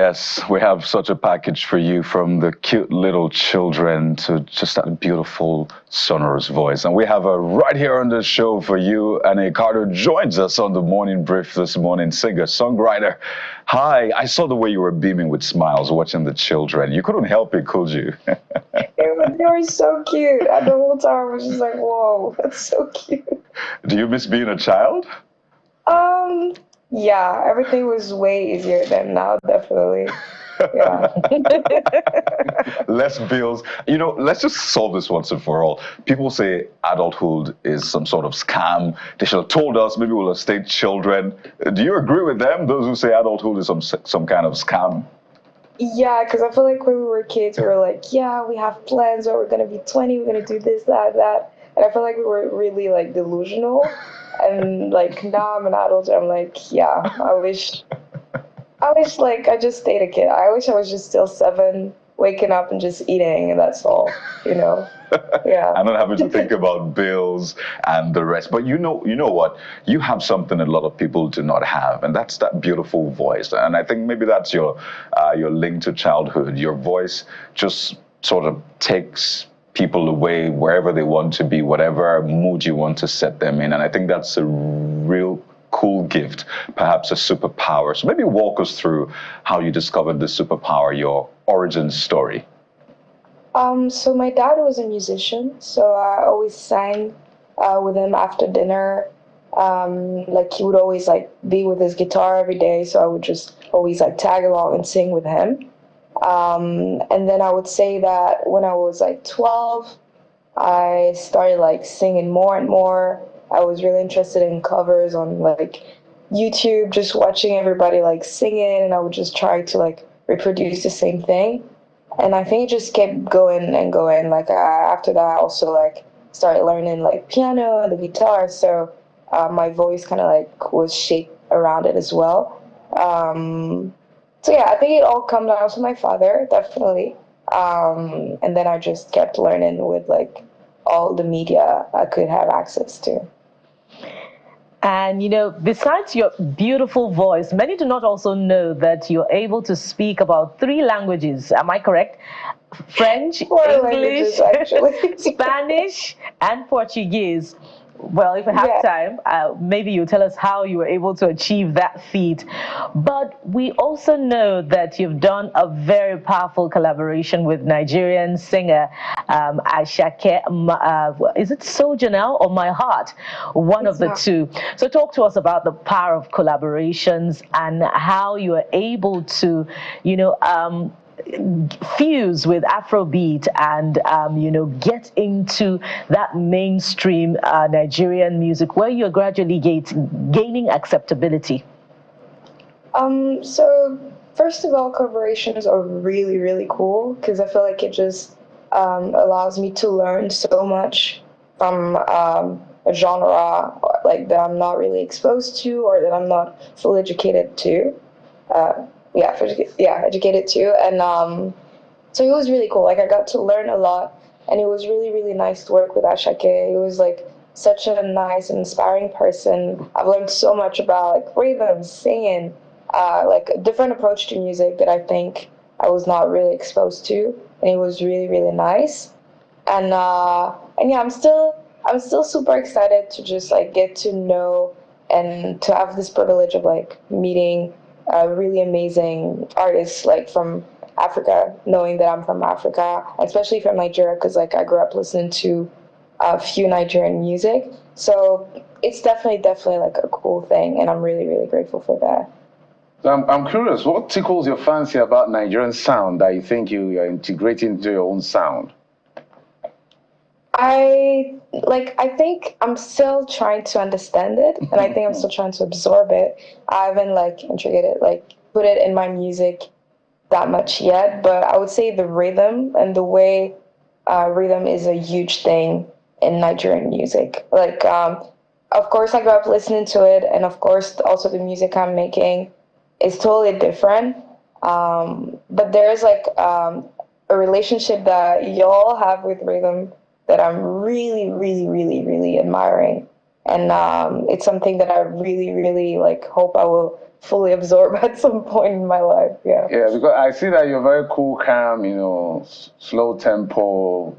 Yes, we have such a package for you, from the cute little children to just that beautiful sonorous voice. And we have a right here on the show for you. And Cardot joins us on the morning brief this morning, singer, songwriter. Hi, I saw the way you were beaming with smiles watching the children. You couldn't help it, could you? They were so cute. And the whole time I was just like, whoa, that's so cute. Do you miss being a child? Um, yeah, everything was way easier than now, definitely. Yeah. Less bills. Let's just solve this once and for all. People say adulthood is some sort of scam. They should have told us. Maybe we'll have stayed children. Do you agree with them? Those who say adulthood is some kind of scam? Yeah, because I feel like when we were kids, we were like, yeah, we have plans, or we're going to be 20, we're going to do this, that, that. And I feel like we were really, like, delusional. And, like, now I'm an adult, and I'm like, yeah, I wish, like, I just stayed a kid. I wish I was just still 7, waking up and just eating, and that's all, you know? Yeah. I'm not having to think about bills and the rest. But you know what? You have something a lot of people do not have, and that's that beautiful voice. And I think maybe that's your link to childhood. Your voice just sort of takes people away wherever they want to be, whatever mood you want to set them in. And I think that's a real cool gift, perhaps a superpower. So maybe walk us through how you discovered the superpower, your origin story. So my dad was a musician, so I always sang with him after dinner. Like he would always like be with his guitar every day, so I would just always like tag along and sing with him. And then I would say that when I was like 12, I started like singing more and more. I was really interested in covers on like YouTube, just watching everybody like singing, and I would just try to like reproduce the same thing. And I think it just kept going and going. Like after that, I also like started learning like piano and the guitar. So my voice kind of like was shaped around it as well. So yeah, I think it all comes down to my father, definitely. And then I just kept learning with like all the media I could have access to. And, besides your beautiful voice, many do not also know that you're able to speak about 3 languages. Am I correct? French, 4 English, languages, actually. Spanish, and Portuguese. Well, if we have time, maybe you tell us how you were able to achieve that feat. But we also know that you've done a very powerful collaboration with Nigerian singer Asake. Is it So Janelle or My Heart? One of the two. So talk to us about the power of collaborations and how you are able to, fuse with Afrobeat and get into that mainstream Nigerian music where you're gradually gaining acceptability. So first of all, collaborations are really, really cool because I feel like it just allows me to learn so much from a genre like that I'm not really exposed to or that I'm not fully educated to. Educated too. And so it was really cool. Like I got to learn a lot, and it was really, really nice to work with Asake. It was like such a nice and inspiring person. I've learned so much about like rhythm, singing, like a different approach to music that I think I was not really exposed to, and it was really, really nice. And yeah, I'm still super excited to just like get to know and to have this privilege of like meeting really amazing artists like from Africa, knowing that I'm from Africa, especially from Nigeria, because like I grew up listening to a few Nigerian music. So it's definitely like a cool thing, and I'm really, really grateful for that. I'm curious, what tickles your fancy about Nigerian sound that you think you are integrating into your own sound? I think I'm still trying to understand it, and I think I'm still trying to absorb it. I haven't like integrated put it in my music that much yet, but I would say the rhythm and the way rhythm is a huge thing in Nigerian music. Like, of course, I grew up listening to it, and of course, also the music I'm making is totally different. But there's like a relationship that y'all have with rhythm that I'm really, really, really, really admiring. and it's something that I really, really like hope I will fully absorb at some point in my life. Yeah. Yeah, because I see that you're very cool, calm, slow tempo,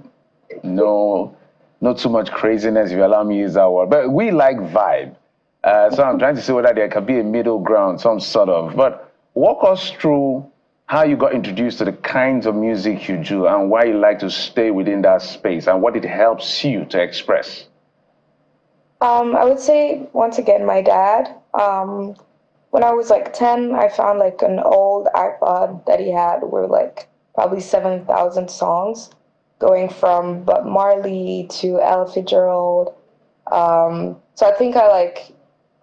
no, not too much craziness, if you allow me to use that word. But we like vibe. So I'm trying to see whether there can be a middle ground, some sort of. But walk us through how you got introduced to the kinds of music you do and why you like to stay within that space and what it helps you to express. I would say once again, my dad. When I was like 10, I found like an old iPod that he had with like probably 7,000 songs, going from Bob Marley to Ella Fitzgerald. So I think I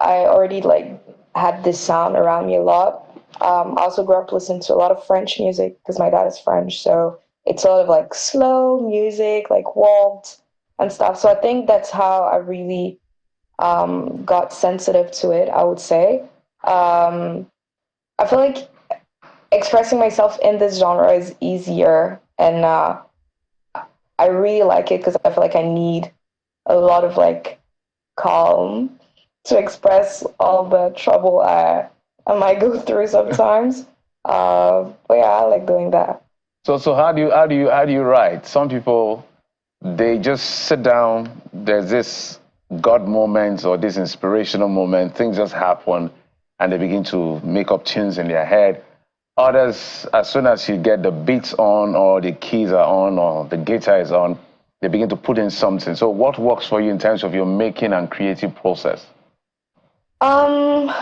already like had this sound around me a lot. I also grew up listening to a lot of French music because my dad is French, so it's a lot of like slow music, like waltz and stuff. So I think that's how I really got sensitive to it, I would say. I feel like expressing myself in this genre is easier, and I really like it because I feel like I need a lot of like calm to express all the trouble I might go through sometimes. But yeah, I like doing that. So how do you write? Some people, they just sit down. There's this God moment or this inspirational moment. Things just happen, and they begin to make up tunes in their head. Others, as soon as you get the beats on, or the keys are on, or the guitar is on, they begin to put in something. So, what works for you in terms of your making and creative process? Um,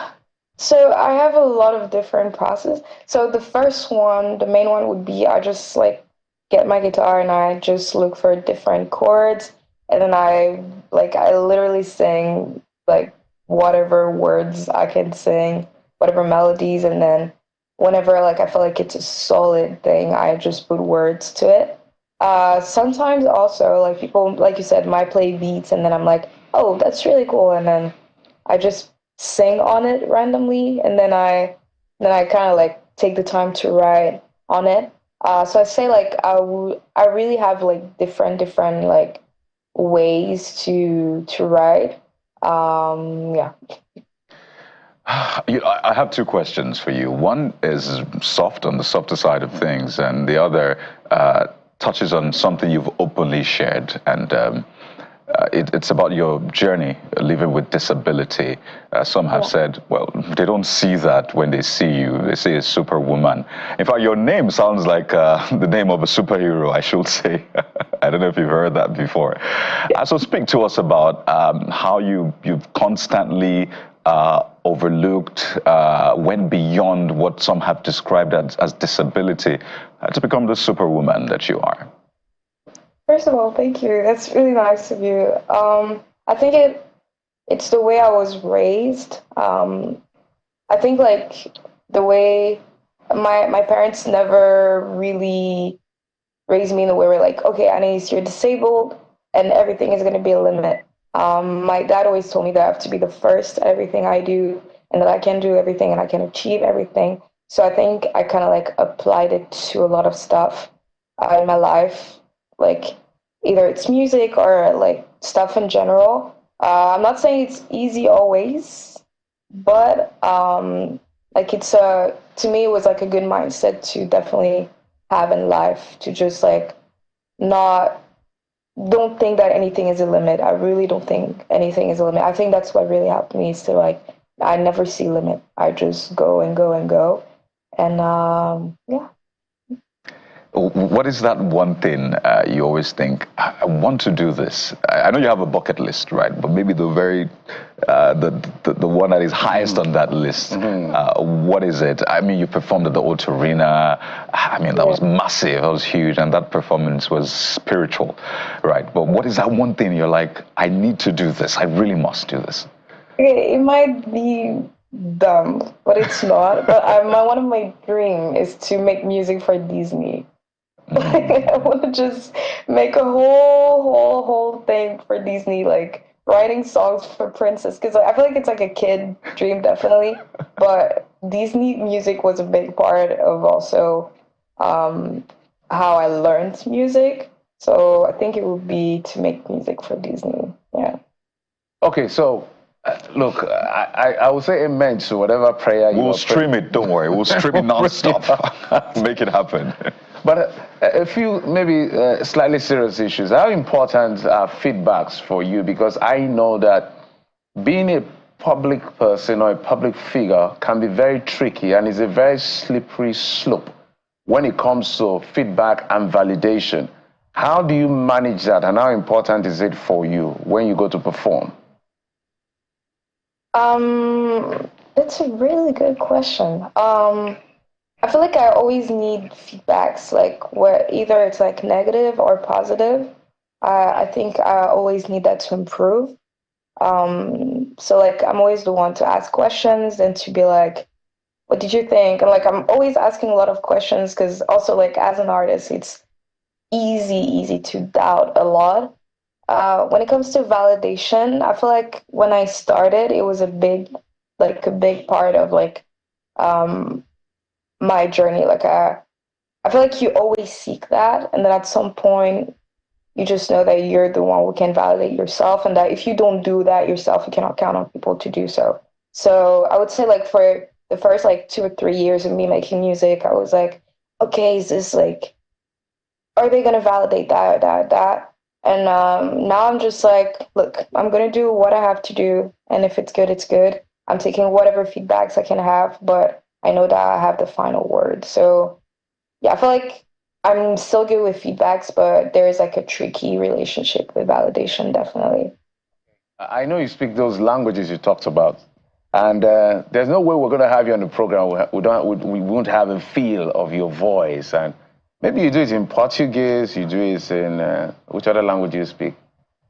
so I have a lot of different process. So the first one, the main one would be I just like get my guitar and I just look for different chords, and then I literally sing like whatever words I can sing, whatever melodies, and then whenever like I feel like it's a solid thing, I just put words to it. Sometimes also like people like you said might play beats and then I'm like, oh, that's really cool, and then I just sing on it randomly, and then I kind of like take the time to write on it. So I say like I really have like different like ways to write. Yeah. I have two questions for you. One is soft, on the softer side of things, and the other touches on something you've openly shared. And it's about your journey living with disability. Some have Yeah. said, well, they don't see that when they see you. They say a superwoman. In fact, your name sounds like the name of a superhero, I should say. I don't know if you've heard that before. So speak to us about how you've constantly overlooked, went beyond what some have described as disability to become the superwoman that you are. First of all, thank you. That's really nice of you. I think it's the way I was raised. I think like the way my parents never really raised me in the way where like, okay, Anais, you're disabled and everything is gonna be a limit. My dad always told me that I have to be the first at everything I do and that I can do everything and I can achieve everything. So I think I kind of like applied it to a lot of stuff in my life, like either it's music or like stuff in general. I'm not saying it's easy always, but like it's a to me it was like a good mindset to definitely have in life to just like not don't think that anything is a limit. I really don't think anything is a limit. I think that's what really helped me is to like I never see limit. I just go and go and go. And yeah. What is that one thing you always think, I want to do this? I know you have a bucket list, right? But maybe the very, the one that is highest on that list, what is it? I mean, you performed at the Auto Arena. I mean, that was massive, that was huge, and that performance was spiritual, right? But what is that one thing you're like, I need to do this, I really must do this? It might be dumb, but it's not. But one of my dream is to make music for Disney. I want to just make a whole thing for Disney, like writing songs for Princess, because I feel like it's like a kid dream, definitely. But Disney music was a big part of also how I learned music. So I think it would be to make music for Disney. Yeah. Okay, so look, I will say amen to whatever prayer you We'll are stream it. Don't worry. We'll stream it non-stop. Make it happen. But a few maybe slightly serious issues. How important are feedbacks for you? Because I know that being a public person or a public figure can be very tricky and is a very slippery slope when it comes to feedback and validation. How do you manage that, and how important is it for you when you go to perform? That's a really good question. I feel like I always need feedbacks, like where either it's like negative or positive. I think I always need that to improve. So like I'm always the one to ask questions and to be like, what did you think? And like I'm always asking a lot of questions because also like as an artist, it's easy to doubt a lot. When it comes to validation, I feel like when I started, it was a big part of like um, my journey. Like I feel like you always seek that, and then at some point, you just know that you're the one who can validate yourself, and that if you don't do that yourself, you cannot count on people to do so. So I would say like for the first like 2 or 3 years of me making music, I was like, okay, is this like, are they gonna validate that? And now I'm just like, look, I'm gonna do what I have to do, and if it's good, it's good. I'm taking whatever feedbacks I can have, but I know that I have the final word. So yeah, I feel like I'm still good with feedbacks, but there's like a tricky relationship with validation, definitely. I know you speak those languages you talked about, and there's no way we're going to have you on the program. We won't have a feel of your voice, and maybe you do it in Portuguese, you do it in which other language do you speak?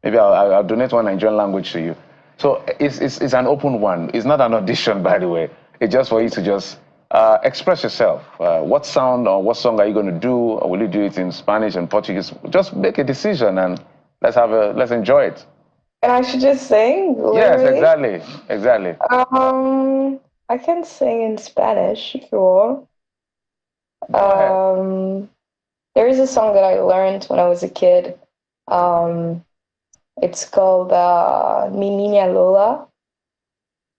Maybe I'll donate one Nigerian language to you. So it's an open one. It's not an audition, by the way. It's just for you to just express yourself. What sound or what song are you going to do? Or will you do it in Spanish and Portuguese? Just make a decision and let's enjoy it. And I should just sing, Yes, literally. exactly. I can sing in Spanish if you want. Go ahead. There is a song that I learned when I was a kid. It's called Mi Niña Lola.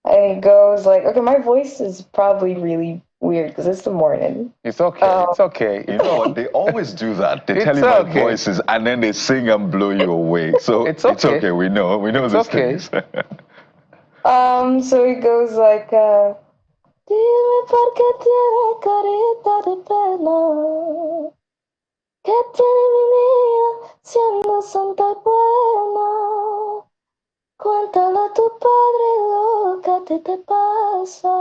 And it goes like, okay, my voice is probably really weird because it's the morning. It's okay. It's okay. You know what? They always do that. They tell you It's my okay. voices, and then they sing and blow you away. So It's okay. We know It's these okay. things. So it goes like, dime por qué tiene carita de pena, que tiene mi niña siendo santa y buena. Cuéntale a tu padre lo que a ti te pasa.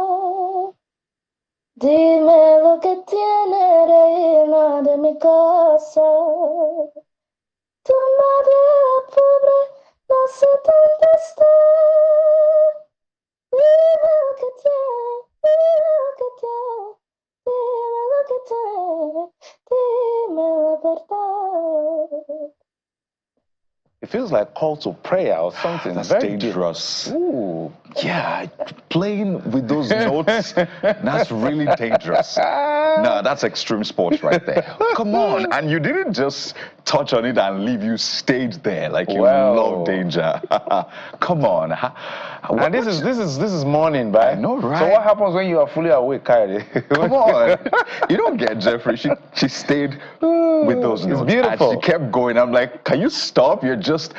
Dime lo que tiene reina de mi casa. Tu madre la pobre no sé dónde está. Dime lo que tiene, dime lo que tiene, dime lo que tiene, dime la verdad. It feels like call to prayer or something. That's very dangerous. Ooh. Yeah, playing with those notes, that's really dangerous. No, that's extreme sports right there. Come on. And you didn't just touch on it and leave, you stayed there like you love danger. Come on. And this is morning, right? I know, right? So what happens when you are fully awake, Kylie? Come on. You don't get Jeffrey. She stayed with those It's notes. beautiful. And she kept going. I'm like, can you stop? You're just...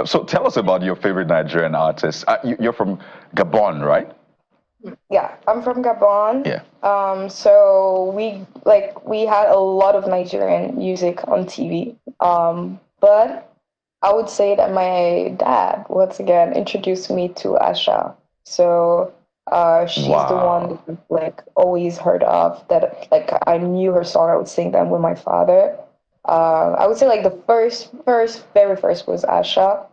So tell us about your favorite Nigerian artist. You're from Gabon, right? Yeah, I'm from Gabon. Yeah. So we had a lot of Nigerian music on TV. But I would say that my dad, once again, introduced me to Asha. So she's the one that like always heard of, that like I knew her song. I would sing them with my father. I would say like the very first was Asha.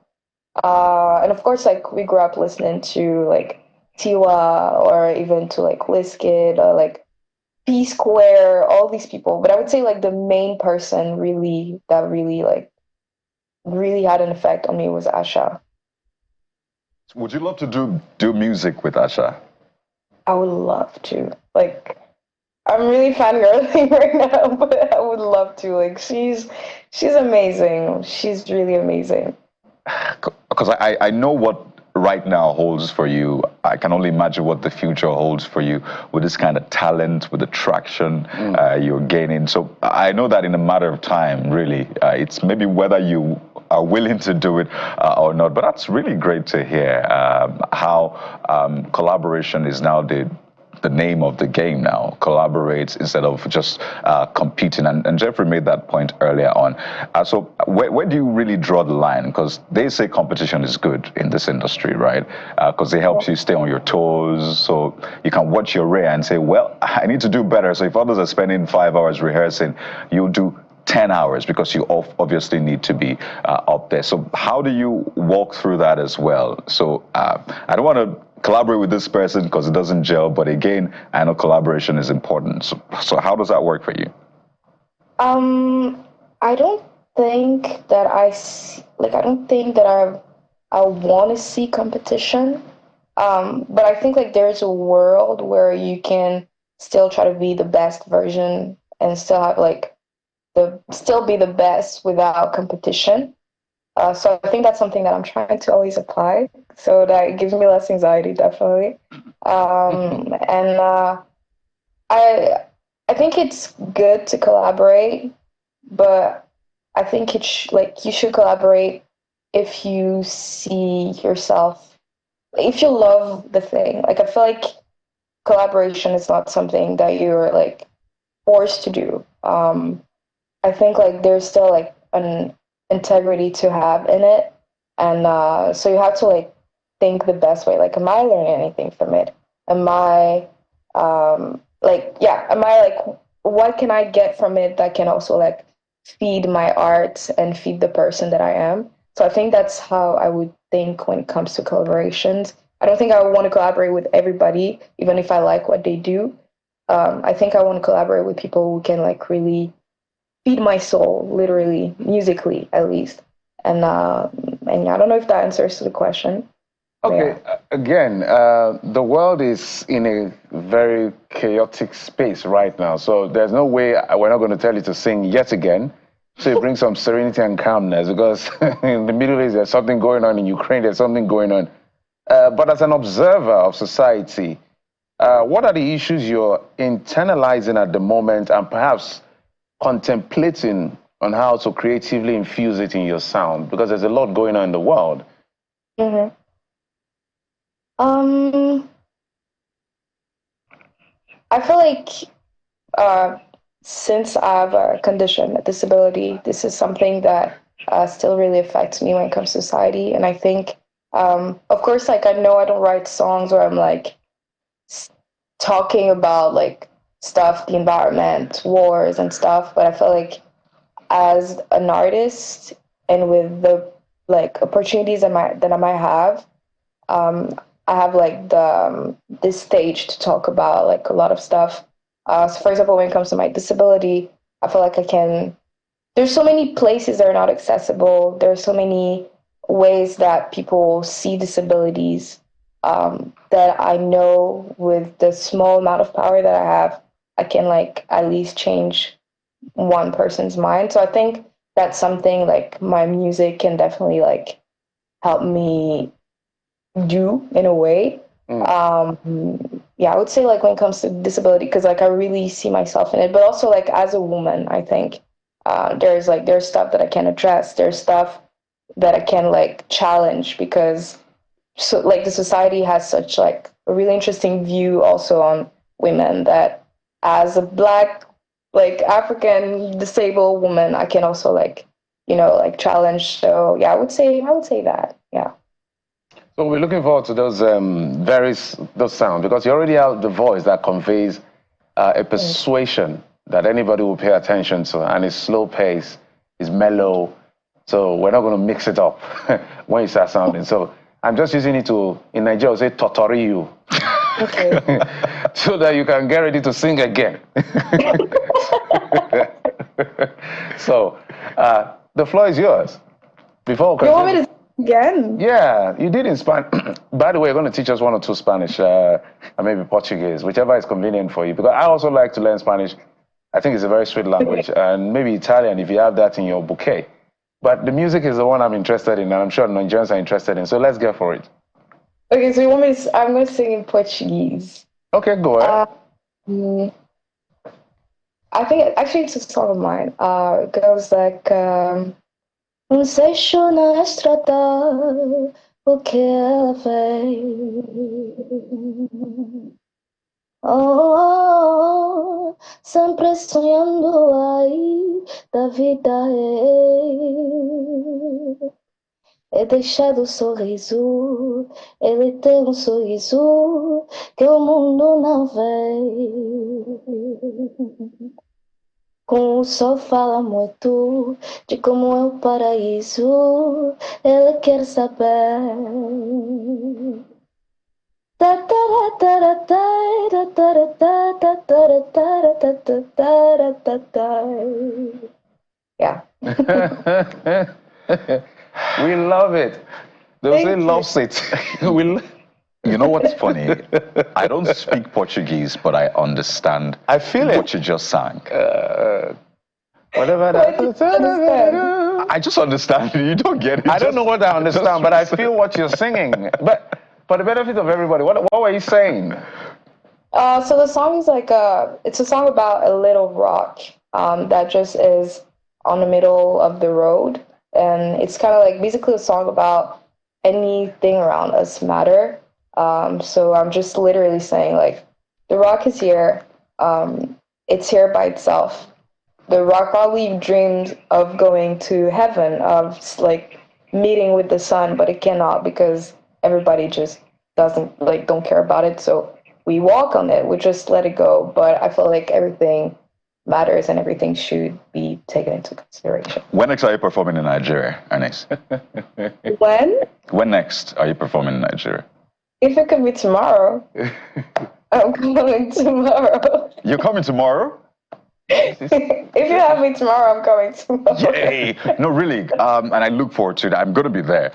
And of course, like we grew up listening to like Tiwa or even to like Wizkid or like P Square, all these people. But I would say like the main person really really had an effect on me was Asha. Would you love to do music with Asha? I would love to. Like, I'm really fangirling right now, but I would love to. Like, she's amazing. She's really amazing. because I know what right now holds for you. I can only imagine what the future holds for you with this kind of talent, with the traction you're gaining. So I know that in a matter of time, really, it's maybe whether you are willing to do it or not. But that's really great to hear how collaboration is now the name of the game now. Collaborate instead of just competing. And Jeffrey made that point earlier on. So where do you really draw the line? Because they say competition is good in this industry, right? Because it helps you stay on your toes. So you can watch your rear and say, well, I need to do better. So if others are spending 5 hours rehearsing, you'll do 10 hours because you obviously need to be up there. So how do you walk through that as well? So I don't want to collaborate with this person because it doesn't gel, but again, I know collaboration is important. So how does that work for you? I don't think that I don't think that I want to see competition. But I think like there's a world where you can still try to be the best version and still have like still be the best without competition. So I think that's something that I'm trying to always apply. So that gives me less anxiety, definitely. And I think it's good to collaborate, but I think you should collaborate if you see yourself, if you love the thing. Like I feel like collaboration is not something that you're like forced to do. I think like there's still like an integrity to have in it, and so you have to like think the best way. Like, am I learning anything from it? Am I am I like, what can I get from it that can also like feed my art and feed the person that I am? So I think that's how I would think when it comes to collaborations. I don't think I would want to collaborate with everybody, even if I like what they do. I think I want to collaborate with people who can like really feed my soul, literally, musically at least. And I don't know if that answers to the question. Okay, yeah. Again, the world is in a very chaotic space right now. So there's no way we're not going to tell you to sing yet again. So you bring some serenity and calmness, because in the Middle East, there's something going on. In Ukraine, there's something going on. But as an observer of society, what are the issues you're internalizing at the moment and perhaps contemplating on how to creatively infuse it in your sound? Because there's a lot going on in the world. Mm-hmm. I feel like since I have a condition, a disability, this is something that still really affects me when it comes to society. And I think, of course, like I know I don't write songs where I'm like talking about like stuff, the environment, wars and stuff, but I feel like as an artist and with the like opportunities that I might have, I have like this stage to talk about like a lot of stuff. So for example, when it comes to my disability, I feel like there's so many places that are not accessible. There's so many ways that people see disabilities, that I know with the small amount of power that I have, I can like at least change one person's mind. So I think that's something like my music can definitely like help me do in a way. Yeah, I would say like when it comes to disability, because like I really see myself in it, but also like as a woman, I think there's stuff that I can address. There's stuff that I can like challenge, because so like the society has such like a really interesting view also on women, that as a Black, like African disabled woman, I can also like, like challenge. So yeah, I would say that. Yeah. So we're looking forward to those those sounds, because you already have the voice that conveys a persuasion that anybody will pay attention to, and it's slow pace, it's mellow. So we're not going to mix it up when you start sounding. So I'm just using it to, in Nigeria, say totori you. Okay. So that you can get ready to sing again. So the floor is yours. Before we you want me to again? Yeah, you did in Spanish. By the way, you're going to teach us 1 or 2 Spanish, and maybe Portuguese, whichever is convenient for you. Because I also like to learn Spanish. I think it's a very sweet language. And maybe Italian, if you have that in your bouquet. But the music is the one I'm interested in, and I'm sure Nigerians are interested in. So let's go for it. Okay, so you want me to, I'm going to sing in Portuguese. Okay, go ahead. I think actually it's a song of mine. It goes like, deixo na estrada o que ela fez. Oh, sempre sonhando aí da vida é deixado o sorriso, ele tem um sorriso que o mundo não vê. Com o sol fala muito de como é o paraíso, ele quer saber. Yeah. We love it. They'll say loves it. You know what's funny? I don't speak Portuguese, but I understand I feel what you just sang. Whatever that. I just understand it. You don't get it. I don't know what I understand, but I feel what you're singing. But for the benefit of everybody, what were you saying? So the song is like it's a song about a little rock that just is on the middle of the road, and it's kind of like basically a song about anything around us matter. So I'm just literally saying like the rock is here. It's here by itself. The rock probably dreamed of going to heaven, of like meeting with the sun, but it cannot because everybody just don't care about it. So we walk on it, we just let it go. But I feel like everything matters and everything should be taken into consideration. When next are you performing in Nigeria, Anais? When next are you performing in Nigeria? If it could be tomorrow, I'm coming tomorrow. You're coming tomorrow? If you have me tomorrow, I'm coming tomorrow. Yay! No, really. And I look forward to it. I'm going to be there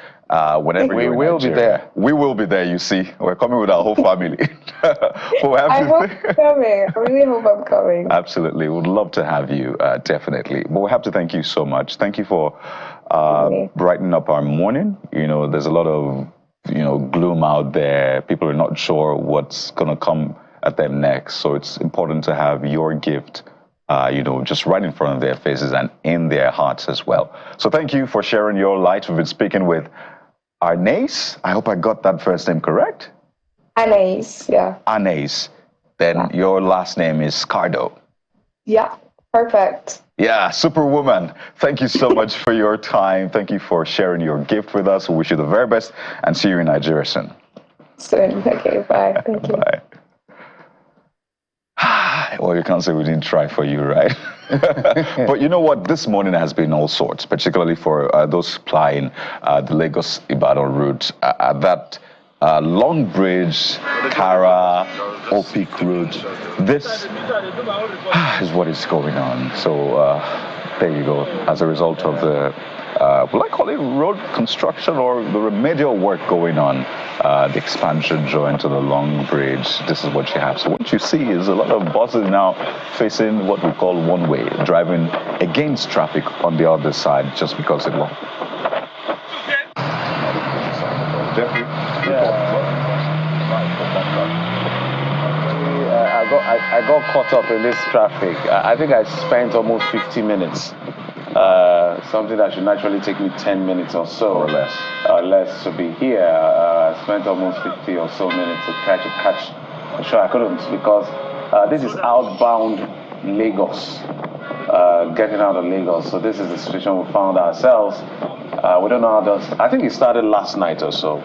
whenever We you're in will be Nigeria. there. We will be there, you see. We're coming with our whole family. I hope I'm coming. I really hope I'm coming. Absolutely. Would love to have you, definitely. But we have to thank you so much. Thank you for brightening up our morning. You know, there's a lot of, gloom out there. People are not sure what's going to come at them next. So it's important to have your gift just right in front of their faces and in their hearts as well. So thank you for sharing your light. We've been speaking with Anais. I hope I got that first name correct. Anais, yeah. Anais. Then your last name is Cardot. Yeah, perfect. Yeah, superwoman. Thank you so much for your time. Thank you for sharing your gift with us. We wish you the very best and see you in Nigeria soon. Soon. Okay, bye. Thank you. Bye. Well, you can't say we didn't try for you, right? But you know what? This morning has been all sorts, particularly for those plying the Lagos-Ibadan route. That Long Bridge, Kara, Opik route. This is what is going on. So there you go. As a result of the, will I call it road construction or the remedial work going on, the expansion joint to the Long Bridge, this is what you have. So what you see is a lot of buses now facing what we call one-way, driving against traffic on the other side just because it won't. I got caught up in this traffic. I think I spent almost 50 minutes. Something that should naturally take me 10 minutes or so. Or less. Less to be here. I spent almost 50 or so minutes to try to catch. I'm sure I couldn't because this is outbound Lagos. Getting out of Lagos. So this is the situation we found ourselves. We don't know how those. I think it started last night or so.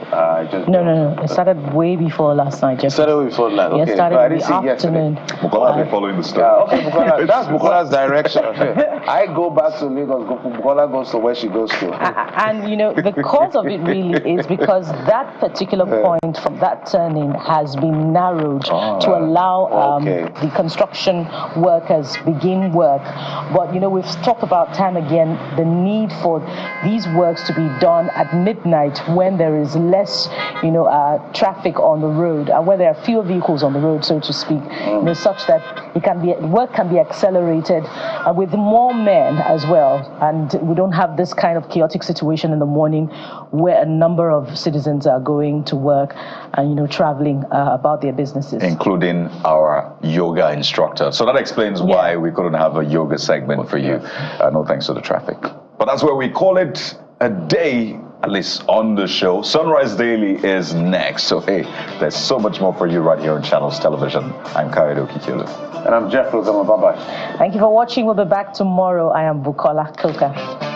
No. It started way before last night. It started way before last. Okay. It started I in didn't the see afternoon. Bukola been following the story. Okay, Bukola, that's Bukola's direction. I go back to Lagos. Bukola goes to where she goes to. And the cause of it really is because that particular point from that turning has been narrowed to allow the construction workers begin work. But we've talked about time again the need for these works to be done at midnight when there is less traffic on the road and where there are fewer vehicles on the road, so to speak, such that work can be accelerated with more men as well, and we don't have this kind of chaotic situation in the morning where a number of citizens are going to work and traveling about their businesses, including our yoga instructor. So that explains why we couldn't have a yoga segment for you. No thanks to the traffic. But that's where we call it a day, at least on the show. Sunrise Daily is next. So hey, there's so much more for you right here on Channels Television. I'm Cardot. And I'm Jeff Lozama. Bye-bye. Thank you for watching. We'll be back tomorrow. I am Bukola Koka.